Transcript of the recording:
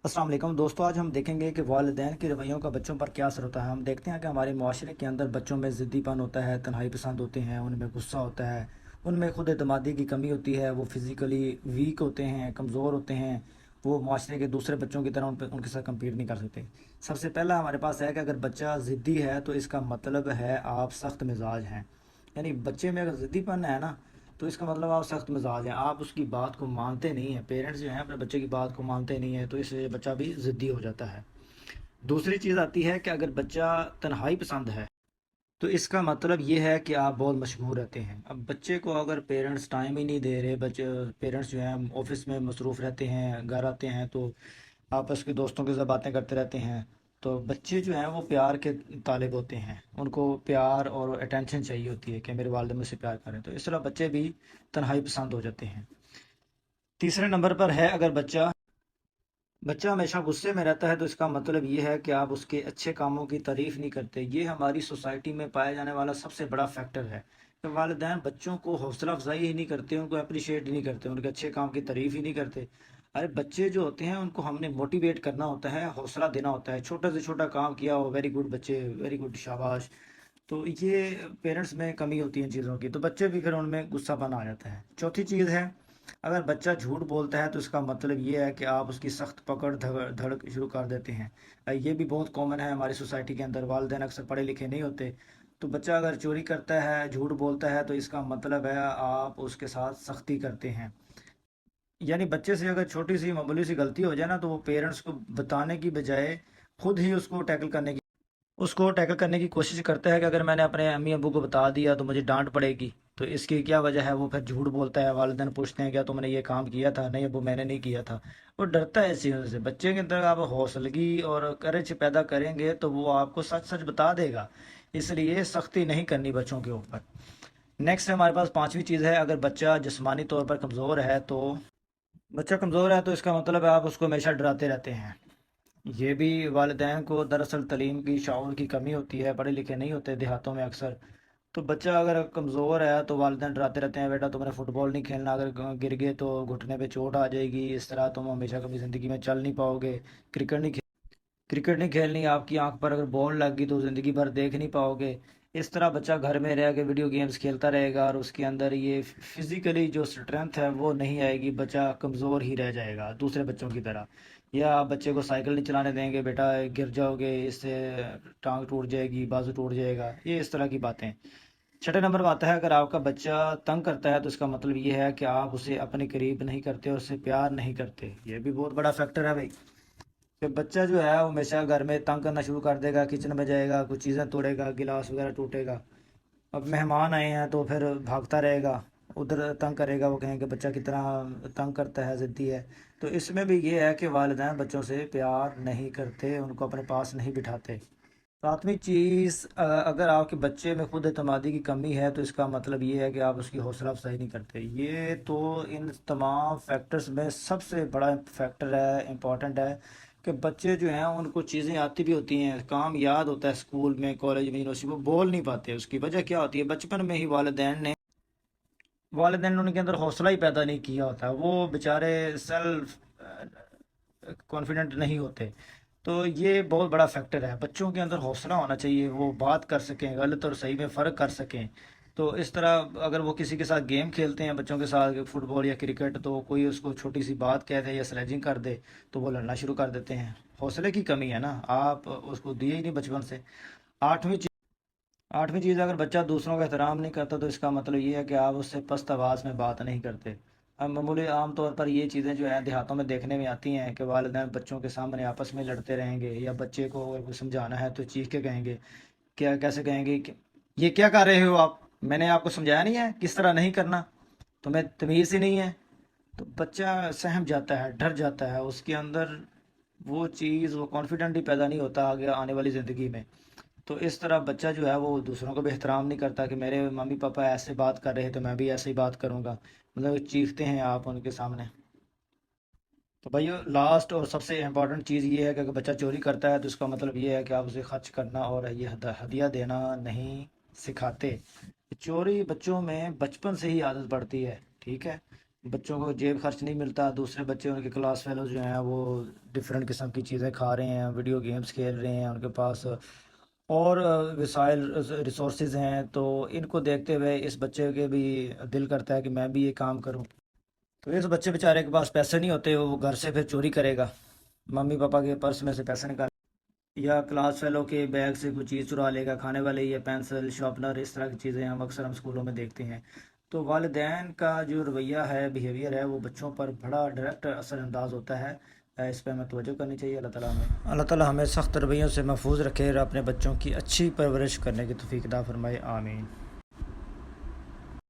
السلام علیکم دوستو، آج ہم دیکھیں گے کہ والدین کے رویوں کا بچوں پر کیا اثر ہوتا ہے۔ ہم دیکھتے ہیں کہ ہمارے معاشرے کے اندر بچوں میں ضدی پن ہوتا ہے، تنہائی پسند ہوتے ہیں، ان میں غصہ ہوتا ہے، ان میں خود اعتمادی کی کمی ہوتی ہے، وہ فزیکلی ویک ہوتے ہیں، کمزور ہوتے ہیں، وہ معاشرے کے دوسرے بچوں کی طرح ان کے ساتھ کمپیٹ نہیں کر سکتے۔ سب سے پہلا ہمارے پاس ہے کہ اگر بچہ ضدی ہے تو اس کا مطلب ہے آپ سخت مزاج ہیں۔ یعنی بچے میں اگر ضدی پن ہے نا، تو اس کا مطلب آپ سخت مزاج ہیں، آپ اس کی بات کو مانتے نہیں ہیں، پیرنٹس جو ہیں اپنے بچے کی بات کو مانتے نہیں ہیں، تو اس سے بچہ بھی ضدی ہو جاتا ہے۔ دوسری چیز آتی ہے کہ اگر بچہ تنہائی پسند ہے تو اس کا مطلب یہ ہے کہ آپ بہت مشغول رہتے ہیں۔ اب بچے کو اگر پیرنٹس ٹائم ہی نہیں دے رہے، بچے پیرنٹس جو ہیں آفس میں مصروف رہتے ہیں، گھر آتے ہیں تو آپس کے دوستوں کے ساتھ باتیں کرتے رہتے ہیں، تو بچے جو ہیں وہ پیار کے طالب ہوتے ہیں، ان کو پیار اور اٹینشن چاہیے ہوتی ہے کہ میرے والد مجھ سے پیار کریں، تو اس طرح بچے بھی تنہائی پسند ہو جاتے ہیں۔ تیسرے نمبر پر ہے اگر بچہ ہمیشہ غصے میں رہتا ہے تو اس کا مطلب یہ ہے کہ آپ اس کے اچھے کاموں کی تعریف نہیں کرتے۔ یہ ہماری سوسائٹی میں پایا جانے والا سب سے بڑا فیکٹر ہے کہ والدین بچوں کو حوصلہ افزائی ہی نہیں کرتے، ان کو اپریشیٹ ہی نہیں کرتے، ان کے اچھے کام کی تعریف ہی نہیں کرتے۔ ارے بچے جو ہوتے ہیں ان کو ہم نے موٹیویٹ کرنا ہوتا ہے، حوصلہ دینا ہوتا ہے، چھوٹا سے چھوٹا کام کیا ہو ویری گڈ بچے، ویری گڈ شاباش۔ تو یہ پیرنٹس میں کمی ہوتی ہے ان چیزوں کی، تو بچے بھی پھر ان میں غصہ پن آ جاتا ہے۔ چوتھی چیز ہے اگر بچہ جھوٹ بولتا ہے تو اس کا مطلب یہ ہے کہ آپ اس کی سخت پکڑ دھڑ شروع کر دیتے ہیں۔ یہ بھی بہت کامن ہے ہماری سوسائٹی کے اندر، والدین اکثر پڑھے لکھے نہیں ہوتے، تو بچہ اگر چوری کرتا ہے، جھوٹ بولتا ہے، تو اس کا مطلب ہے آپ اس کے ساتھ سختی کرتے ہیں۔ یعنی بچے سے اگر چھوٹی سی معمولی سی غلطی ہو جائے نا، تو وہ پیرنٹس کو بتانے کی بجائے خود ہی اس کو ٹیکل کرنے کی کوشش کرتا ہے کہ اگر میں نے اپنے امی ابو کو بتا دیا تو مجھے ڈانٹ پڑے گی، تو اس کی کیا وجہ ہے؟ وہ پھر جھوٹ بولتا ہے، والدین پوچھتے ہیں کیا تم نے یہ کام کیا تھا؟ نہیں ابو میں نے نہیں کیا تھا۔ وہ ڈرتا ہے اس چیزوں سے۔ بچے کے اندر آپ حوصلگی اور کرج پیدا کریں گے تو وہ آپ کو سچ سچ بتا دے گا، اس لیے سختی نہیں کرنی بچوں کے اوپر۔ نیکسٹ ہمارے پاس پانچویں چیز ہے اگر بچہ جسمانی طور پر کمزور ہے تو اس کا مطلب ہے آپ اس کو ہمیشہ ڈراتے رہتے ہیں۔ یہ بھی والدین کو دراصل تعلیم کی شعور کی کمی ہوتی ہے، پڑھے لکھے نہیں ہوتے دیہاتوں میں اکثر، تو بچہ اگر کمزور ہے تو والدین ڈراتے رہتے ہیں بیٹا تم نے فٹ بال نہیں کھیلنا، اگر گر گئے تو گھٹنے پہ چوٹ آ جائے گی، اس طرح تم ہمیشہ کبھی زندگی میں چل نہیں پاؤ گے، کرکٹ نہیں کھیلنی، آپ کی آنکھ پر اگر بال لگ گئی تو زندگی بھر دیکھ نہیں پاؤ گے۔ اس طرح بچہ گھر میں رہ کے ویڈیو گیمز کھیلتا رہے گا اور اس کے اندر یہ فزیکلی جو اسٹرینتھ ہے وہ نہیں آئے گی، بچہ کمزور ہی رہ جائے گا دوسرے بچوں کی طرح۔ یا آپ بچے کو سائیکل نہیں چلانے دیں گے، بیٹا گر جاؤ گے، اس سے ٹانگ ٹوٹ جائے گی، بازو ٹوٹ جائے گا، یہ اس طرح کی باتیں۔ چھٹے نمبر پہ آتا ہے اگر آپ کا بچہ تنگ کرتا ہے تو اس کا مطلب یہ ہے کہ آپ اسے اپنے قریب نہیں کرتے اور اسے پیار نہیں کرتے۔ یہ بھی بہت بڑا فیکٹر ہے بھائی، کہ بچہ جو ہے وہ ہمیشہ گھر میں تنگ کرنا شروع کر دے گا، کچن میں جائے گا، کچھ چیزیں توڑے گا، گلاس وغیرہ ٹوٹے گا، اب مہمان آئے ہیں تو پھر بھاگتا رہے گا، ادھر تنگ کرے گا، وہ کہیں کہ بچہ کتنا تنگ کرتا ہے، ضدی ہے۔ تو اس میں بھی یہ ہے کہ والدین بچوں سے پیار نہیں کرتے، ان کو اپنے پاس نہیں بٹھاتے۔ ساتویں چیز اگر آپ کے بچے میں خود اعتمادی کی کمی ہے تو اس کا مطلب یہ ہے کہ آپ اس کی حوصلہ افزائی نہیں کرتے۔ یہ تو ان تمام فیکٹرز میں سب سے بڑا فیکٹر ہے، امپورٹنٹ ہے، کہ بچے جو ہیں ان کو چیزیں آتی بھی ہوتی ہیں، کام یاد ہوتا ہے اسکول میں، کالج میں، یونیورسٹی، وہ بول نہیں پاتے۔ اس کی وجہ کیا ہوتی ہے؟ بچپن میں ہی والدین نے ان کے اندر حوصلہ ہی پیدا نہیں کیا ہوتا، وہ بیچارے سیلف کانفیڈنٹ نہیں ہوتے۔ تو یہ بہت بڑا فیکٹر ہے، بچوں کے اندر حوصلہ ہونا چاہیے، وہ بات کر سکیں، غلط اور صحیح میں فرق کر سکیں۔ تو اس طرح اگر وہ کسی کے ساتھ گیم کھیلتے ہیں بچوں کے ساتھ، فٹ بال یا کرکٹ، تو کوئی اس کو چھوٹی سی بات کہہ دے یا سلیجنگ کر دے تو وہ لڑنا شروع کر دیتے ہیں۔ حوصلے کی کمی ہے نا، آپ اس کو دیے ہی نہیں بچپن سے۔ آٹھویں آٹھویں چیز اگر بچہ دوسروں کا احترام نہیں کرتا تو اس کا مطلب یہ ہے کہ آپ اس سے پست آواز میں بات نہیں کرتے۔ اب معمولی عام طور پر یہ چیزیں جو ہیں دیہاتوں میں دیکھنے میں آتی ہیں کہ والدین بچوں کے سامنے آپس میں لڑتے رہیں گے، یا بچے کو اگر کوئی سمجھانا ہے تو چیخ کے کہیں گے، کیا کیسے کہیں گے کہ یہ کیا کر رہے ہو آپ، میں نے آپ کو سمجھایا نہیں ہے کس طرح نہیں کرنا، تمہیں تمیز ہی نہیں ہے۔ تو بچہ سہم جاتا ہے، ڈر جاتا ہے، اس کے اندر وہ چیز، وہ کانفیڈنٹ ہی پیدا نہیں ہوتا آگے آنے والی زندگی میں۔ تو اس طرح بچہ جو ہے وہ دوسروں کو بھی احترام نہیں کرتا کہ میرے ممی پاپا ایسے بات کر رہے تو میں بھی ایسے ہی بات کروں گا، مطلب چیختے ہیں آپ ان کے سامنے۔ تو بھائی لاسٹ اور سب سے امپورٹنٹ چیز یہ ہے کہ اگر بچہ چوری کرتا ہے تو اس کا مطلب یہ ہے کہ آپ اسے خرچ کرنا اور یہ ہدیہ دینا نہیں سکھاتے۔ چوری بچوں میں بچپن سے ہی عادت پڑتی ہے، ٹھیک ہے؟ بچوں کو جیب خرچ نہیں ملتا، دوسرے بچے ان کے کلاس فیلوز جو ہیں وہ ڈفرینٹ قسم کی چیزیں کھا رہے ہیں، ویڈیو گیمز کھیل رہے ہیں، ان کے پاس اور وسائل ریسورسز ہیں، تو ان کو دیکھتے ہوئے اس بچے کے بھی دل کرتا ہے کہ میں بھی یہ کام کروں۔ تو اس بچے بیچارے کے پاس پیسے نہیں ہوتے، وہ گھر سے پھر چوری کرے گا، ممی پاپا کے پرس میں سے پیسے نکال، یا کلاس فیلو کے بیگ سے کوئی چیز چرا لے گا، کھانے والے یا پینسل شارپنر، اس طرح کی چیزیں ہم اسکولوں میں دیکھتے ہیں۔ تو والدین کا جو رویہ ہے، بیہیویئر ہے، وہ بچوں پر بڑا ڈائریکٹ اثر انداز ہوتا ہے۔ اس پہ ہمیں توجہ کرنی چاہیے۔ اللہ تعالیٰ ہمیں سخت رویوں سے محفوظ رکھے اور اپنے بچوں کی اچھی پرورش کرنے کی توفیق عطا فرمائے، آمین۔